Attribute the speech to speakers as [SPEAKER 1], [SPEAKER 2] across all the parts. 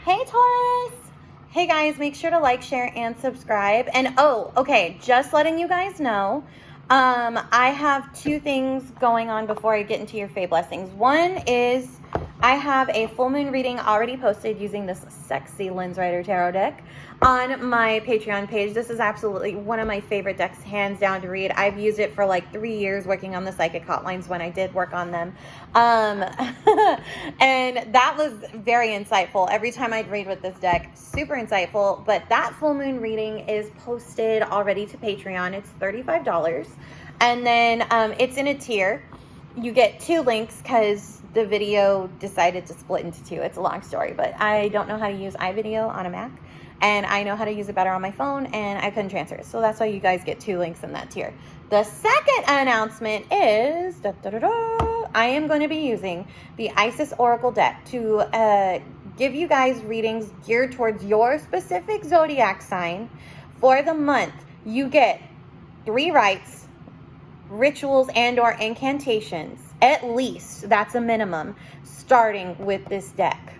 [SPEAKER 1] Hey Taurus! Hey guys, make sure to like, share, and subscribe. And oh, okay, just letting you guys know, I have two things going on before I get into your Fae blessings. One is I have a full moon reading already posted using this sexy Lens Rider tarot deck on my Patreon page. This is absolutely one of my favorite decks, hands down, to read. I've used it for like 3 years working on the psychic hotlines when I did work on them. And that was very insightful. Every time I'd read with this deck, super insightful. But that full moon reading is posted already to Patreon. It's $35. And then it's in a tier. You get 2 links because the video decided to split into 2. It's a long story, but I don't know how to use iVideo on a Mac, and I know how to use it better on my phone, and I couldn't transfer it. So that's why you guys get 2 links in that tier. The second announcement is I am going to be using the Isis Oracle deck to give you guys readings geared towards your specific zodiac sign for the month. You get 3 rites, rituals, and or incantations, at least. That's a minimum, starting with this deck.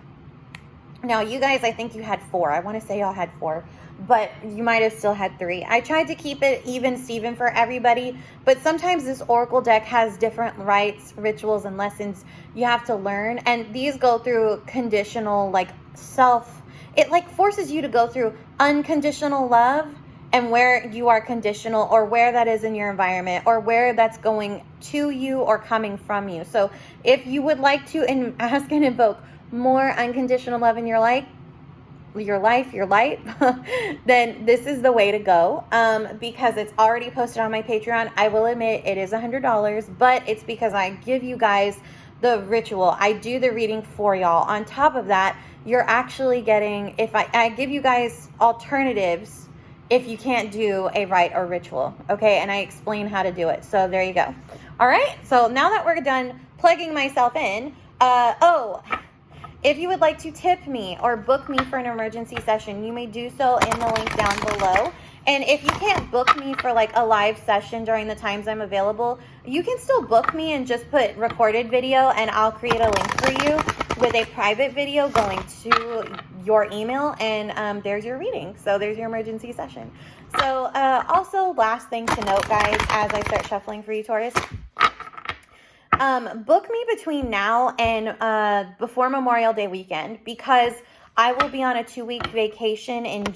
[SPEAKER 1] Now you guys, I think you had 4. I want to say y'all had 4, but you might have still had 3. I tried to keep it even Steven for everybody, but sometimes this oracle deck has different rites, rituals, and lessons you have to learn, and these go through conditional, like it like forces you to go through unconditional love, and where you are conditional, or where that is in your environment, or where that's going to you or coming from you. So if you would like to ask and invoke more unconditional love in your life, your light, then this is the way to go, because it's already posted on my Patreon. I will admit it is $100, but it's because I give you guys the ritual. I do the reading for y'all. On top of that, you're actually getting, if I give you guys alternatives if you can't do a rite or ritual, okay? And I explain how to do it. So there you go. All right, so now that we're done plugging myself in, if you would like to tip me or book me for an emergency session, you may do so in the link down below. And if you can't book me for like a live session during the times I'm available, you can still book me and just put recorded video, and I'll create a link for you with a private video going to your email, and there's your reading. So there's your emergency session. So also, last thing to note, guys, as I start shuffling for you, Taurus, book me between now and before Memorial Day weekend, because I will be on a 2-week vacation in June.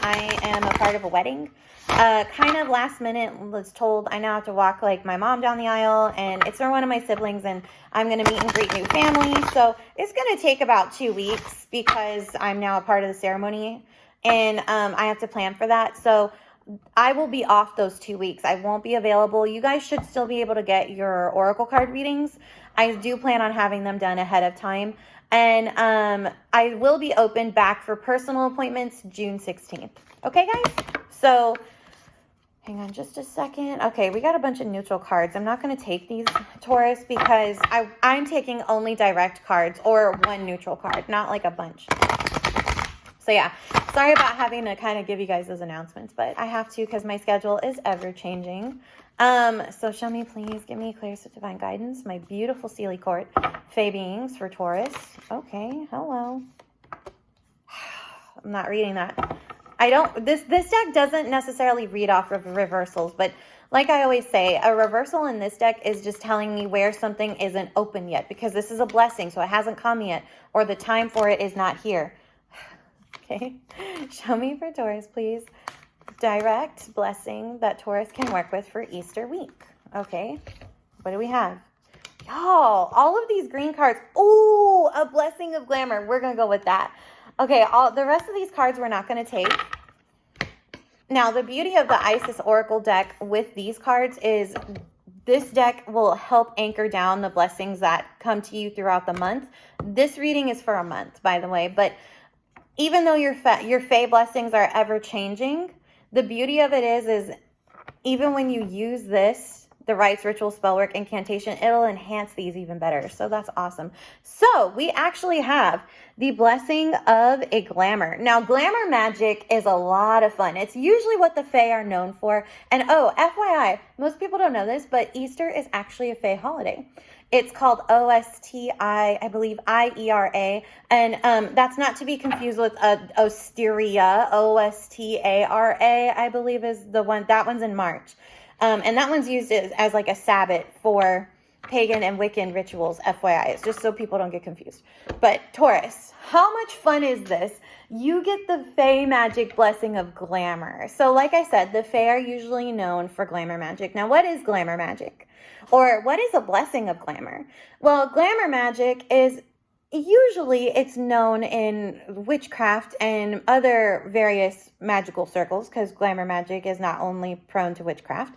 [SPEAKER 1] I am a part of a wedding. Kind of last minute, was told I now have to walk like my mom down the aisle, and it's for one of my siblings, and I'm going to meet and greet new family. So it's going to take about 2 weeks because I'm now a part of the ceremony, and I have to plan for that. So I will be off those 2 weeks. I won't be available. You guys should still be able to get your oracle card readings. I do plan on having them done ahead of time. And I will be open back for personal appointments June 16th. Okay, guys? So hang on just a second. Okay, we got a bunch of neutral cards. I'm not going to take these, Taurus, because I'm taking only direct cards, or 1 neutral card, not like a bunch. So yeah, sorry about having to kind of give you guys those announcements, but I have to because my schedule is ever changing. So show me, please, give me clear divine guidance, my beautiful Sealy Court Fae beings for Taurus. Okay, hello. I'm not reading that. This deck doesn't necessarily read off of reversals, but like I always say, a reversal in this deck is just telling me where something isn't open yet, because this is a blessing, so it hasn't come yet, or the time for it is not here. Okay, show me for Taurus, please. Direct blessing that Taurus can work with for Easter week. Okay, what do we have? Y'all, all of these green cards. Ooh, a blessing of glamour. We're going to go with that. Okay, the rest of these cards we're not going to take. Now, the beauty of the Isis Oracle deck with these cards is this deck will help anchor down the blessings that come to you throughout the month. This reading is for a month, by the way, but even though your Fae blessings are ever changing, the beauty of it is even when you use this, the rites, ritual, spellwork, incantation, it'll enhance these even better. So that's awesome. So we actually have the blessing of a glamour. Now, glamour magic is a lot of fun. It's usually what the Fae are known for. And oh, FYI, most people don't know this, but Easter is actually a Fae holiday. It's called OSTI, I believe, IERA. And that's not to be confused with Osteria. OSTARA, I believe, is the one. That one's in March. And that one's used as like a Sabbath for pagan and Wiccan rituals, FYI. It's just so people don't get confused. But Taurus, how much fun is this? You get the Fae magic blessing of glamour. So like I said, the Fae are usually known for glamour magic. Now, what is glamour magic? Or what is a blessing of glamour? Well, glamour magic is usually it's known in witchcraft and other various magical circles, because glamour magic is not only prone to witchcraft.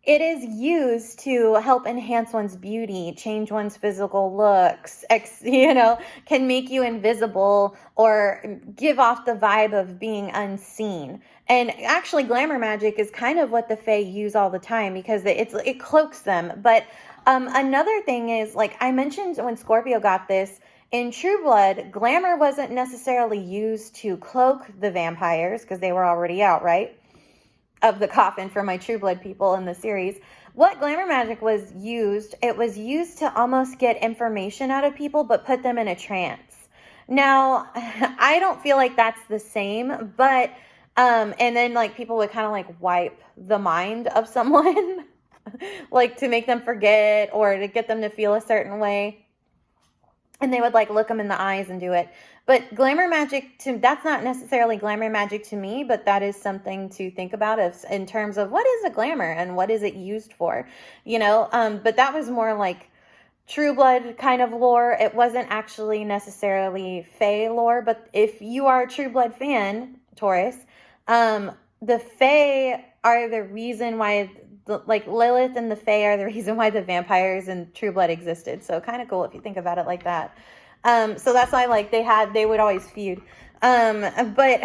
[SPEAKER 1] It is used to help enhance one's beauty, change one's physical looks, can make you invisible or give off the vibe of being unseen. And actually, glamour magic is kind of what the Fae use all the time because it cloaks them. But another thing is, like I mentioned when Scorpio got this, in True Blood, glamour wasn't necessarily used to cloak the vampires because they were already out, right? Of the coffin for my True Blood people in the series. What glamour magic was used, it was used to almost get information out of people but put them in a trance. Now, I don't feel like that's the same, but and then like people would kind of like wipe the mind of someone like to make them forget or to get them to feel a certain way. And they would like look them in the eyes and do it. But glamour magic, that's not necessarily glamour magic to me, but that is something to think about in terms of what is a glamour and what is it used for, but that was more like True Blood kind of lore. It wasn't actually necessarily Fae lore, but if you are a True Blood fan, Taurus, the Fae are the reason why, like Lilith and the Fae are the reason why the vampires in True Blood existed. So kind of cool if you think about it like that. So that's why like they would always feud. But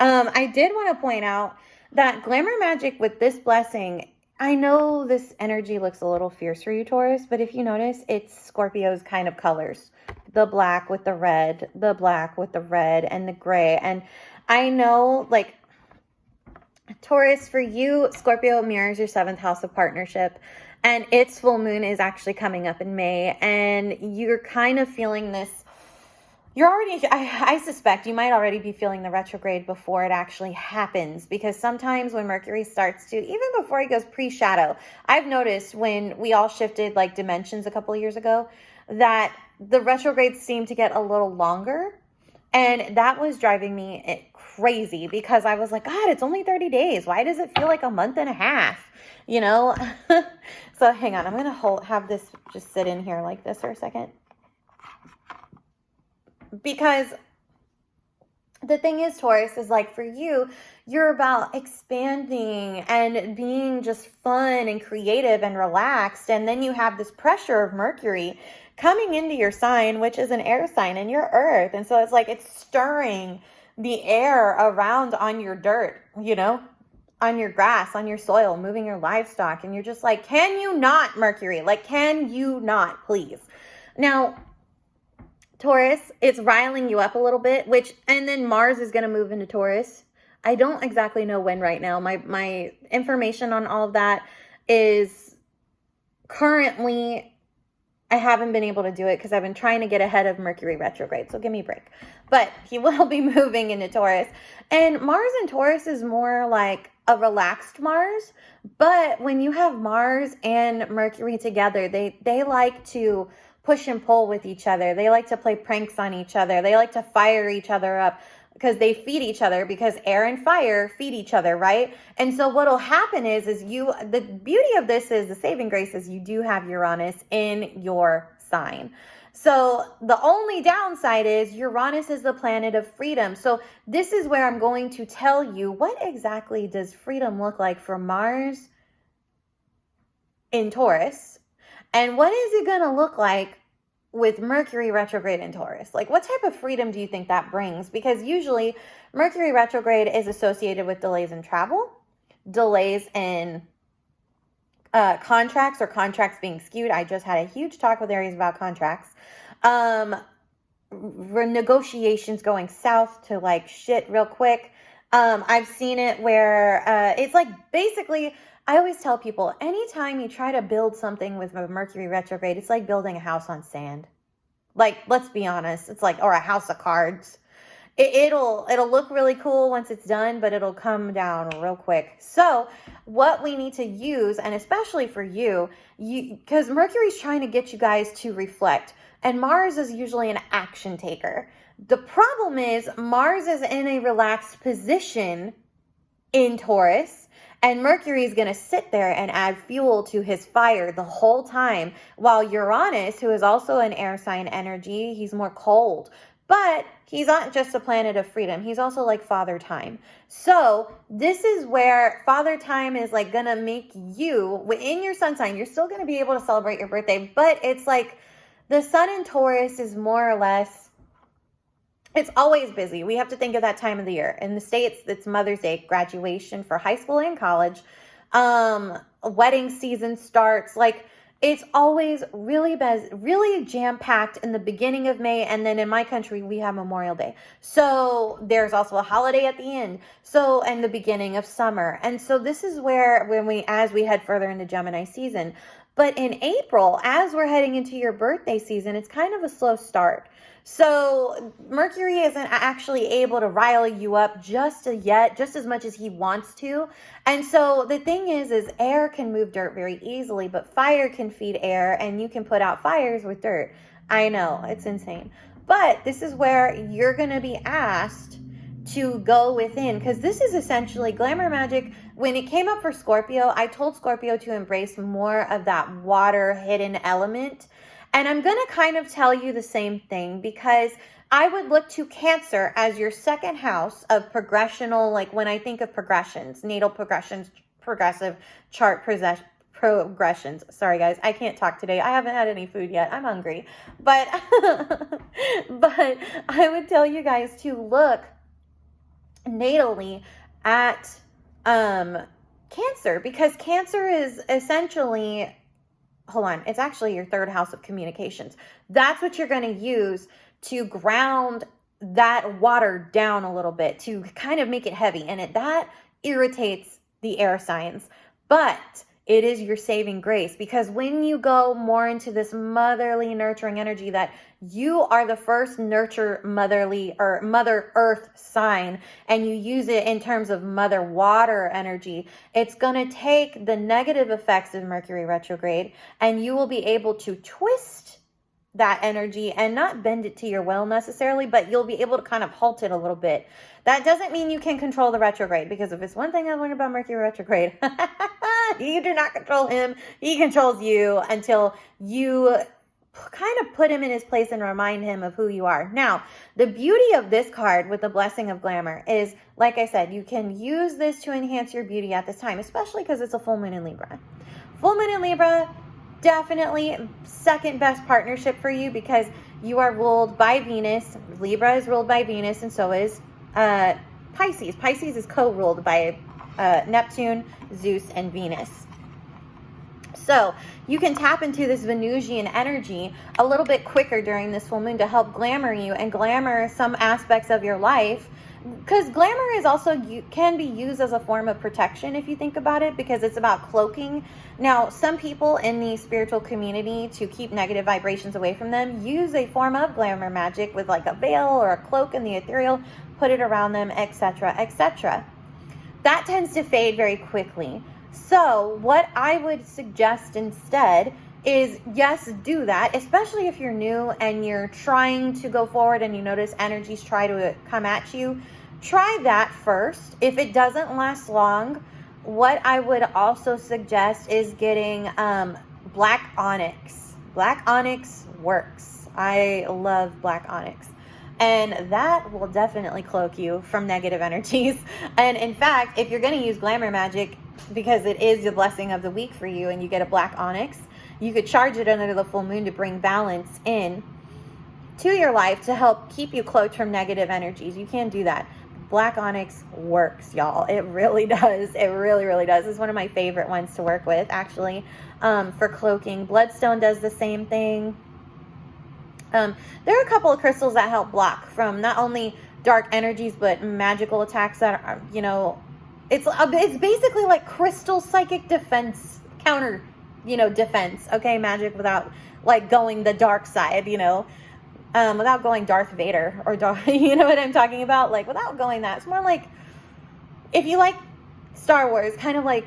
[SPEAKER 1] I did want to point out that glamour magic with this blessing, I know this energy looks a little fierce for you, Taurus, but if you notice, it's Scorpio's kind of colors. The black with the red, and the gray. And I know, like, Taurus, for you, Scorpio mirrors your 7th house of partnership. And its full moon is actually coming up in May. And you're kind of feeling this. I suspect you might already be feeling the retrograde before it actually happens. Because sometimes when Mercury starts to, even before he goes pre-shadow, I've noticed when we all shifted like dimensions a couple of years ago, that the retrogrades seem to get a little longer. And that was driving me crazy because I was like, God, it's only 30 days. Why does it feel like a month and a half? So hang on. I'm going to have this just sit in here like this for a second. Because the thing is, Taurus, is like for you, you're about expanding and being just fun and creative and relaxed. And then you have this pressure of Mercury coming into your sign, which is an air sign, and you're Earth. And so it's like it's stirring the air around on your dirt, on your grass, on your soil, moving your livestock. And you're just like, can you not, Mercury? Like, can you not, please? Now, Taurus, it's riling you up a little bit, and then Mars is going to move into Taurus. I don't exactly know when right now. My information on all of that is currently, I haven't been able to do it because I've been trying to get ahead of Mercury retrograde. So give me a break. But he will be moving into Taurus. And Mars in Taurus is more like a relaxed Mars. But when you have Mars and Mercury together, they like to push and pull with each other. They like to play pranks on each other. They like to fire each other up because they feed each other, because air and fire feed each other, right? And so what'll happen is the beauty of this is the saving grace is you do have Uranus in your sign. So the only downside is Uranus is the planet of freedom. So this is where I'm going to tell you what exactly does freedom look like for Mars in Taurus. And what is it going to look like with Mercury retrograde in Taurus? Like, what type of freedom do you think that brings? Because usually Mercury retrograde is associated with delays in travel, delays in contracts, or contracts being skewed. I just had a huge talk with Aries about contracts. Negotiations going south to like shit real quick. I've seen it where it's like basically I always tell people, anytime you try to build something with a Mercury retrograde, it's like building a house on sand. Like, let's be honest, it's like, or a house of cards. It'll look really cool once it's done, but it'll come down real quick. So what we need to use, and especially for you, because Mercury's trying to get you guys to reflect, and Mars is usually an action taker. The problem is Mars is in a relaxed position in Taurus, and Mercury is going to sit there and add fuel to his fire the whole time, while Uranus, who is also an air sign energy, he's more cold. But he's not just a planet of freedom. He's also like Father Time. So this is where Father Time is like going to make you, within your sun sign, you're still going to be able to celebrate your birthday. But it's like the sun in Taurus is more or less, it's always busy. We have to think of that time of the year. In the States, it's Mother's Day, graduation for high school and college. Wedding season starts. Like, it's always really jam-packed in the beginning of May, and then in my country, we have Memorial Day. So there's also a holiday at the end. So, and the beginning of summer. And so this is where, as we head further into Gemini season. But in April, as we're heading into your birthday season, it's kind of a slow start. So Mercury isn't actually able to rile you up just as much as he wants to. And so the thing is air can move dirt very easily, but fire can feed air, and you can put out fires with dirt. I know, it's insane. But this is where you're going to be asked to go within, because this is essentially glamour magic. When it came up for Scorpio, I told Scorpio to embrace more of that water hidden element. And I'm going to kind of tell you the same thing, because I would look to Cancer as your second house of progressional, like when I think of progressions, natal progressions, progressive chart progressions. Sorry guys, I can't talk today. I haven't had any food yet. I'm hungry. But but I would tell you guys to look natally at Cancer, because Cancer is essentially, hold on, it's actually your third house of communications. That's what you're going to use to ground that water down a little bit, to kind of make it heavy. And that irritates the air signs. But it is your saving grace, because when you go more into this motherly, nurturing energy, that you are the first nurture motherly or Mother Earth sign, and you use it in terms of Mother Water energy, it's going to take the negative effects of Mercury retrograde, and you will be able to twist that energy and not bend it to your will necessarily, but you'll be able to kind of halt it a little bit. That doesn't mean you can control the retrograde, because if it's one thing I learned about Mercury retrograde, you do not control him. He controls you until you kind of put him in his place and remind him of who you are. Now, the beauty of this card with the blessing of glamour is, like I said, you can use this to enhance your beauty at this time, especially because it's a full moon in Libra. Full moon in Libra, definitely second best partnership for you, because you are ruled by Venus. Libra is ruled by Venus, and so is Pisces. Pisces is co-ruled by Neptune, Zeus, and Venus. So you can tap into this Venusian energy a little bit quicker during this full moon to help glamour you and glamour some aspects of your life. Because glamour is also, can be used as a form of protection if you think about it, because it's about cloaking. Now, some people in the spiritual community, to keep negative vibrations away from them, use a form of glamour magic with like a veil or a cloak in the ethereal, put it around them, etc., etc. That tends to fade very quickly. So what I would suggest instead is, yes, do that, especially if you're new and you're trying to go forward and you notice energies try to come at you. Try that first. If it doesn't last long, what I would also suggest is getting black onyx. Black onyx works. I love black onyx. And that will definitely cloak you from negative energies. And in fact, if you're going to use glamour magic, because it is the blessing of the week for you, and you get a black onyx, you could charge it under the full moon to bring balance in to your life to help keep you cloaked from negative energies. You can do that. Black onyx works, y'all. It really does. It really, really does. It's one of my favorite ones to work with, actually, for cloaking. Bloodstone does the same thing. There are a couple of crystals that help block from not only dark energies, but magical attacks that are, It's basically like crystal psychic defense, counter, defense. Okay, magic without like going the dark side, without going Darth Vader or you know what I'm talking about? Like without going that. It's more like if you like Star Wars, kind of like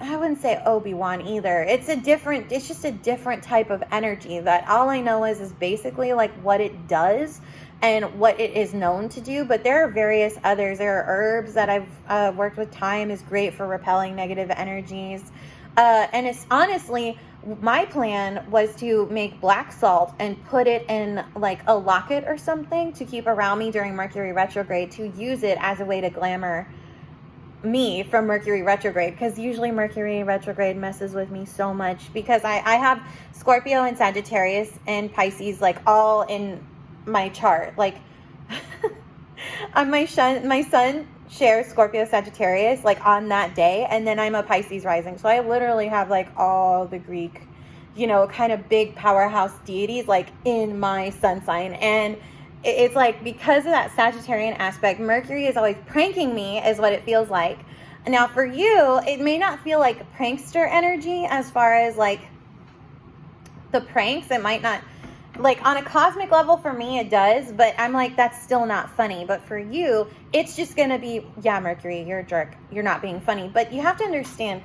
[SPEAKER 1] I wouldn't say Obi-Wan either. It's just a different type of energy that all I know is basically like what it does and what it is known to do. But there are various others. There are herbs that I've worked with. Thyme is great for repelling negative energies. And it's honestly, my plan was to make black salt and put it in like a locket or something to keep around me during Mercury retrograde, to use it as a way to glamour me from Mercury retrograde, because usually Mercury retrograde messes with me so much because I have Scorpio and Sagittarius and Pisces like all in my chart. Like my son shares Scorpio Sagittarius like on that day, and then I'm a Pisces rising, so I literally have like all the Greek kind of big powerhouse deities like in my sun sign. And it's like, because of that Sagittarian aspect, Mercury is always pranking me is what it feels like. Now for you, it may not feel like prankster energy as far as like the pranks. It might not, like on a cosmic level for me it does, but I'm like, that's still not funny. But for you, it's just gonna be, yeah, Mercury, you're a jerk, you're not being funny. But you have to understand,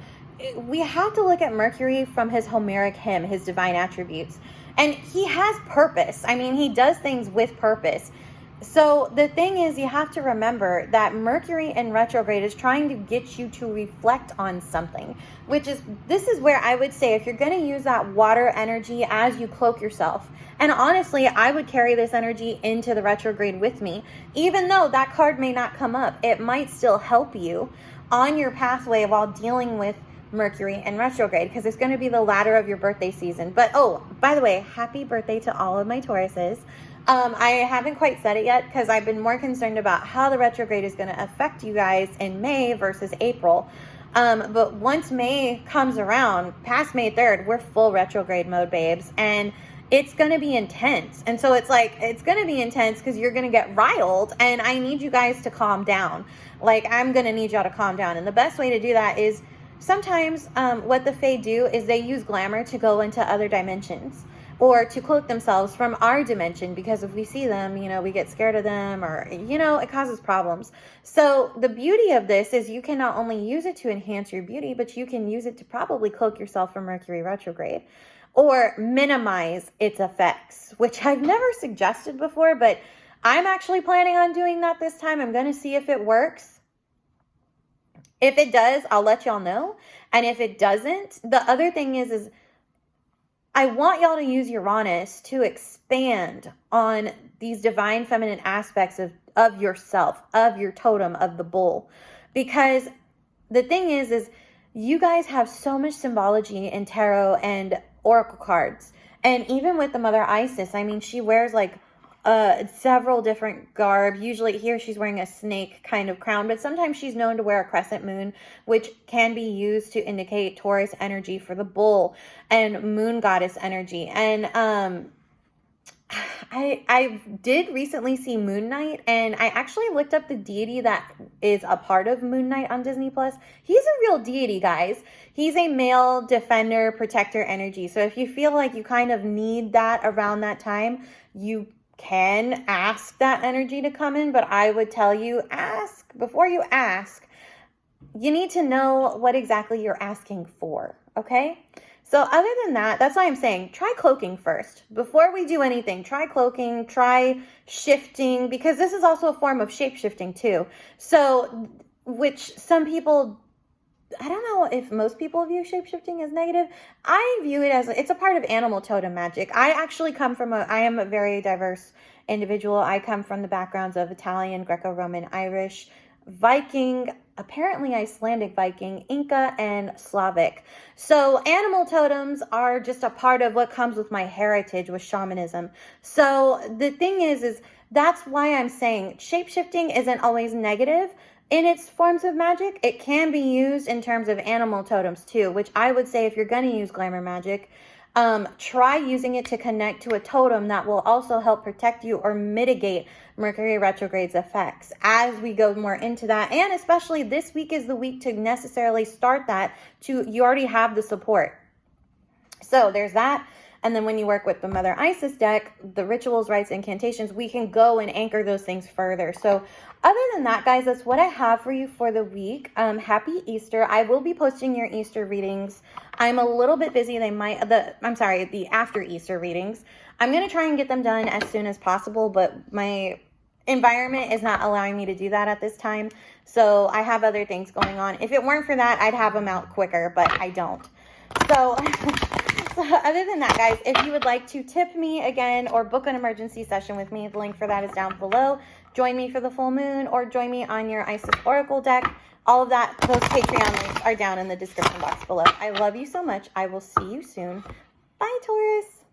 [SPEAKER 1] we have to look at Mercury from his Homeric hymn, his divine attributes. And he has purpose. I mean, he does things with purpose. So the thing is, you have to remember that Mercury in retrograde is trying to get you to reflect on something, this is where I would say, if you're going to use that water energy as you cloak yourself, and honestly, I would carry this energy into the retrograde with me, even though that card may not come up, it might still help you on your pathway while dealing with Mercury in retrograde, because it's going to be the latter of your birthday season. But oh, by the way, happy birthday to all of my Tauruses. I haven't quite said it yet because I've been more concerned about how the retrograde is going to affect you guys in May versus April. But once May comes around, past May 3rd, we're full retrograde mode, babes, and it's going to be intense. And so it's going to be intense because you're going to get riled, and I need you guys to calm down. Like, I'm going to need y'all to calm down. And the best way to do that is, sometimes what the Fae do is they use glamour to go into other dimensions or to cloak themselves from our dimension, because if we see them, we get scared of them, or, it causes problems. So the beauty of this is you can not only use it to enhance your beauty, but you can use it to probably cloak yourself from Mercury retrograde or minimize its effects, which I've never suggested before, but I'm actually planning on doing that this time. I'm going to see if it works. If it does, I'll let y'all know. And if it doesn't, the other thing is I want y'all to use Uranus to expand on these divine feminine aspects of yourself, of your totem, of the bull. Because the thing is you guys have so much symbology in tarot and oracle cards. And even with the Mother Isis, I mean, she wears like several different garb. Usually here she's wearing a snake kind of crown, but sometimes she's known to wear a crescent moon, which can be used to indicate Taurus energy for the bull and moon goddess energy. And I did recently see Moon Knight, and I actually looked up the deity that is a part of Moon Knight on Disney Plus. He's a real deity, guys. He's a male defender, protector energy. So if you feel like you kind of need that around that time, you can ask that energy to come in, but I would tell you, before you ask, you need to know what exactly you're asking for, okay? So other than that, that's why I'm saying try cloaking first. Before we do anything, try cloaking, try shifting, because this is also a form of shape-shifting too. So, which some people, I don't know if most people view shape-shifting as negative. I view it as, it's a part of animal totem magic. I actually I am a very diverse individual. I come from the backgrounds of Italian, Greco-Roman, Irish, Viking, apparently Icelandic Viking, Inca, and Slavic. So animal totems are just a part of what comes with my heritage with shamanism. So the thing is that's why I'm saying shape-shifting isn't always negative. In its forms of magic, it can be used in terms of animal totems too, which I would say if you're going to use glamour magic, Try using it to connect to a totem that will also help protect you or mitigate Mercury retrograde's effects as we go more into that. And especially this week is the week to necessarily start that, you already have the support. So there's that. And then when you work with the Mother Isis deck, the rituals, rites, incantations, we can go and anchor those things further. So other than that, guys, that's what I have for you for the week. Happy Easter. I will be posting your Easter readings. I'm a little bit busy. The after Easter readings. I'm going to try and get them done as soon as possible, but my environment is not allowing me to do that at this time. So I have other things going on. If it weren't for that, I'd have them out quicker, but I don't. So other than that, guys, if you would like to tip me again or book an emergency session with me, the link for that is down below. Join me for the full moon or join me on your Isis Oracle deck. All of that, those Patreon links are down in the description box below. I love you so much. I will see you soon. Bye, Taurus.